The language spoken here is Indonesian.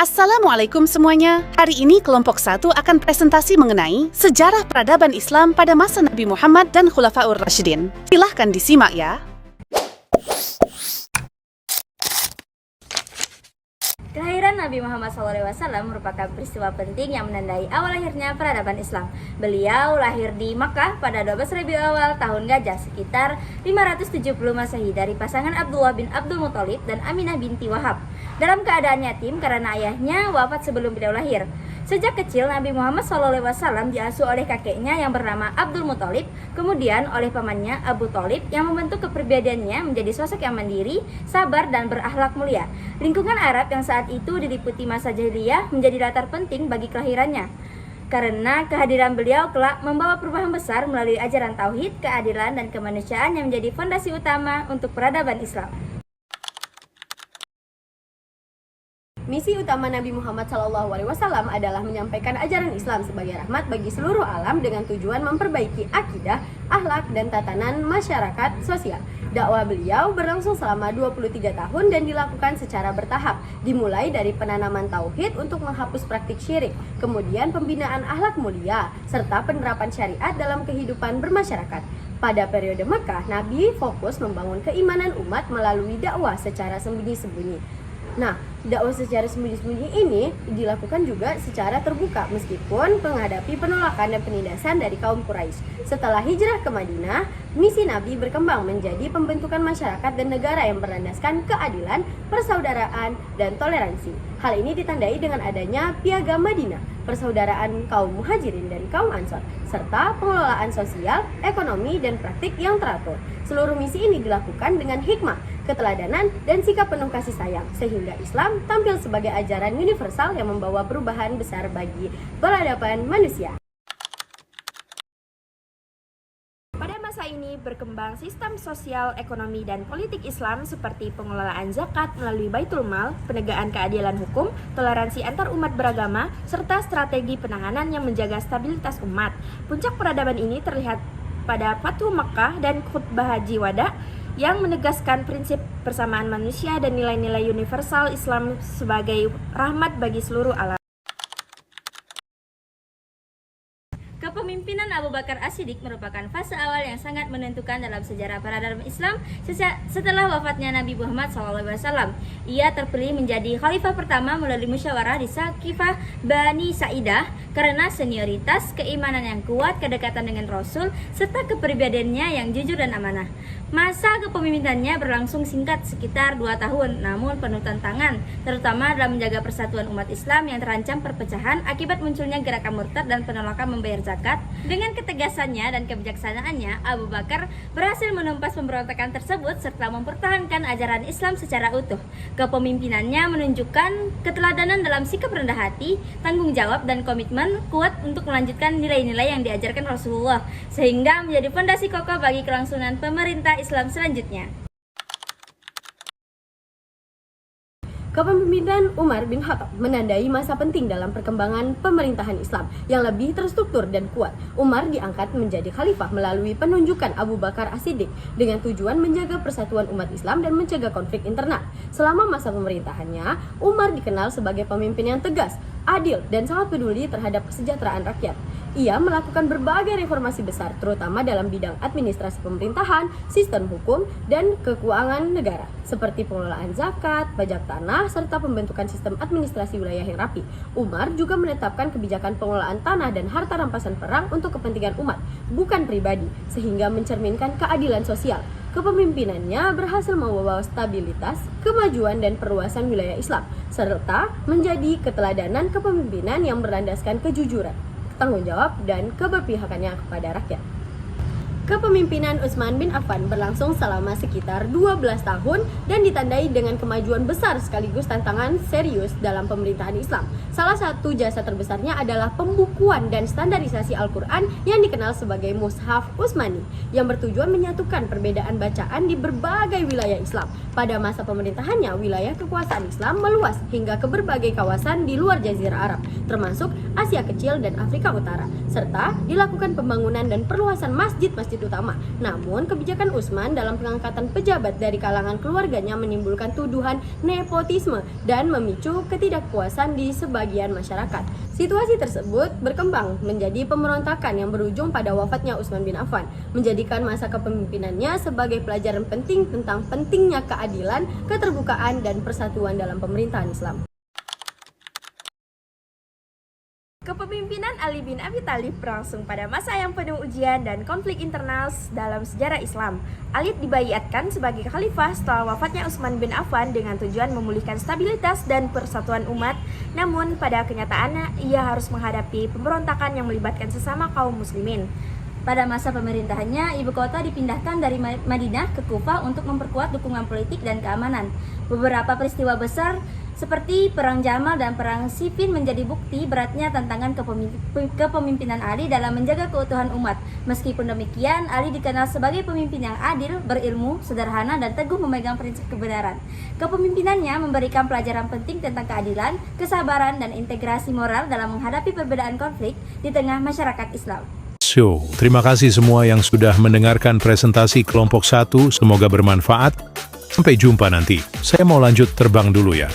Assalamualaikum semuanya. Hari ini kelompok 1 akan presentasi mengenai sejarah peradaban Islam pada masa Nabi Muhammad dan Khulafaur Rasyidin. Silahkan disimak ya. Kelahiran Nabi Muhammad SAW merupakan peristiwa penting yang menandai awal lahirnya peradaban Islam. Beliau lahir di Makkah pada 12 Rabiul Awal tahun Gajah sekitar 570 Masehi dari pasangan Abdullah bin Abdul Muthalib dan Aminah binti Wahab. Dalam keadaan yatim karena ayahnya wafat sebelum beliau lahir. Sejak kecil Nabi Muhammad SAW diasuh oleh kakeknya yang bernama Abdul Muthalib, kemudian oleh pamannya Abu Thalib yang membentuk kepribadiannya menjadi sosok yang mandiri, sabar dan berakhlak mulia. Lingkungan Arab yang saat itu diliputi masa jahiliyah menjadi latar penting bagi kelahirannya. Karena kehadiran beliau kelak membawa perubahan besar melalui ajaran tauhid, keadilan dan kemanusiaan yang menjadi fondasi utama untuk peradaban Islam. Misi utama Nabi Muhammad SAW adalah menyampaikan ajaran Islam sebagai rahmat bagi seluruh alam dengan tujuan memperbaiki akidah, akhlak, dan tatanan masyarakat sosial. Dakwah beliau berlangsung selama 23 tahun dan dilakukan secara bertahap, dimulai dari penanaman tauhid untuk menghapus praktik syirik, kemudian pembinaan akhlak mulia, serta penerapan syariat dalam kehidupan bermasyarakat. Pada periode Makkah, Nabi fokus membangun keimanan umat melalui dakwah secara sembunyi-sembunyi. Nah, dakwah secara sembunyi-sembunyi ini dilakukan juga secara terbuka meskipun menghadapi penolakan dan penindasan dari kaum Quraisy. Setelah hijrah ke Madinah, misi Nabi berkembang menjadi pembentukan masyarakat dan negara yang berlandaskan keadilan, persaudaraan, dan toleransi. Hal ini ditandai dengan adanya Piagam Madinah, persaudaraan kaum Muhajirin dan kaum Ansor, serta pengelolaan sosial, ekonomi, dan praktik yang teratur. Seluruh misi ini dilakukan dengan hikmah, keteladanan, dan sikap penuh kasih sayang, sehingga Islam tampil sebagai ajaran universal yang membawa perubahan besar bagi peradaban manusia. Pada masa ini berkembang sistem sosial, ekonomi, dan politik Islam seperti pengelolaan zakat melalui Baitul Mal, penegakan keadilan hukum, toleransi antar umat beragama, serta strategi penanganan yang menjaga stabilitas umat. Puncak peradaban ini terlihat pada Fathu Makkah dan khutbah Haji Wada yang menegaskan prinsip persamaan manusia dan nilai-nilai universal Islam sebagai rahmat bagi seluruh alam. Kepemimpinan Abu Bakar As-Siddiq merupakan fase awal yang sangat menentukan dalam sejarah peradaban Islam setelah wafatnya Nabi Muhammad SAW. Ia terpilih menjadi khalifah pertama melalui musyawarah di Saqifah Bani Sa'idah karena senioritas, keimanan yang kuat, kedekatan dengan Rasul, serta kepribadiannya yang jujur dan amanah. Masa kepemimpinannya berlangsung singkat sekitar 2 tahun, namun penuh tantangan, terutama dalam menjaga persatuan umat Islam yang terancam perpecahan akibat munculnya gerakan murtad dan penolakan membayar zakat. Dengan ketegasannya dan kebijaksanaannya, Abu Bakar berhasil menumpas pemberontakan tersebut serta mempertahankan ajaran Islam secara utuh. Kepemimpinannya menunjukkan keteladanan dalam sikap rendah hati, tanggung jawab, dan komitmen kuat untuk melanjutkan nilai-nilai yang diajarkan Rasulullah, sehingga menjadi fondasi kokoh bagi kelangsungan pemerintah Islam selanjutnya. Kepemimpinan Umar bin Khattab menandai masa penting dalam perkembangan pemerintahan Islam yang lebih terstruktur dan kuat. Umar diangkat menjadi khalifah melalui penunjukan Abu Bakar As-Siddiq dengan tujuan menjaga persatuan umat Islam dan mencegah konflik internal. Selama masa pemerintahannya, Umar dikenal sebagai pemimpin yang tegas, adil, dan sangat peduli terhadap kesejahteraan rakyat. Ia melakukan berbagai reformasi besar, terutama dalam bidang administrasi pemerintahan, sistem hukum, dan keuangan negara, seperti pengelolaan zakat, pajak tanah, serta pembentukan sistem administrasi wilayah yang rapi. Umar juga menetapkan kebijakan pengelolaan tanah dan harta rampasan perang untuk kepentingan umat, bukan pribadi, sehingga mencerminkan keadilan sosial. Kepemimpinannya berhasil membawa stabilitas, kemajuan, dan perluasan wilayah Islam, serta menjadi keteladanan kepemimpinan yang berlandaskan kejujuran, tanggung jawab, dan keberpihakannya kepada rakyat. Kepemimpinan Utsman bin Affan berlangsung selama sekitar 12 tahun dan ditandai dengan kemajuan besar sekaligus tantangan serius dalam pemerintahan Islam. Salah satu jasa terbesarnya adalah pembukuan dan standarisasi Al-Quran yang dikenal sebagai Mushaf Utsmani, yang bertujuan menyatukan perbedaan bacaan di berbagai wilayah Islam. Pada masa pemerintahannya, wilayah kekuasaan Islam meluas hingga ke berbagai kawasan di luar Jazirah Arab, termasuk Asia Kecil dan Afrika Utara, serta dilakukan pembangunan dan perluasan masjid-masjid masjid utama. Namun, kebijakan Utsman dalam pengangkatan pejabat dari kalangan keluarganya menimbulkan tuduhan nepotisme dan memicu ketidakpuasan di sebagian masyarakat. Situasi tersebut berkembang menjadi pemberontakan yang berujung pada wafatnya Utsman bin Affan, menjadikan masa kepemimpinannya sebagai pelajaran penting tentang pentingnya keadilan, keterbukaan, dan persatuan dalam pemerintahan Islam. Kepemimpinan Ali bin Abi Thalib berlangsung pada masa yang penuh ujian dan konflik internal dalam sejarah Islam. Ali dibaiatkan sebagai khalifah setelah wafatnya Utsman bin Affan dengan tujuan memulihkan stabilitas dan persatuan umat. Namun pada kenyataannya ia harus menghadapi pemberontakan yang melibatkan sesama kaum muslimin. Pada masa pemerintahannya, ibu kota dipindahkan dari Madinah ke Kufah untuk memperkuat dukungan politik dan keamanan. Beberapa peristiwa besar seperti Perang Jamal dan Perang Siffin menjadi bukti beratnya tantangan kepemimpinan Ali dalam menjaga keutuhan umat. Meskipun demikian, Ali dikenal sebagai pemimpin yang adil, berilmu, sederhana, dan teguh memegang prinsip kebenaran. Kepemimpinannya memberikan pelajaran penting tentang keadilan, kesabaran, dan integrasi moral dalam menghadapi perbedaan konflik di tengah masyarakat Islam. So, terima kasih semua yang sudah mendengarkan presentasi kelompok 1, semoga bermanfaat. Sampai jumpa nanti. Saya mau lanjut terbang dulu ya.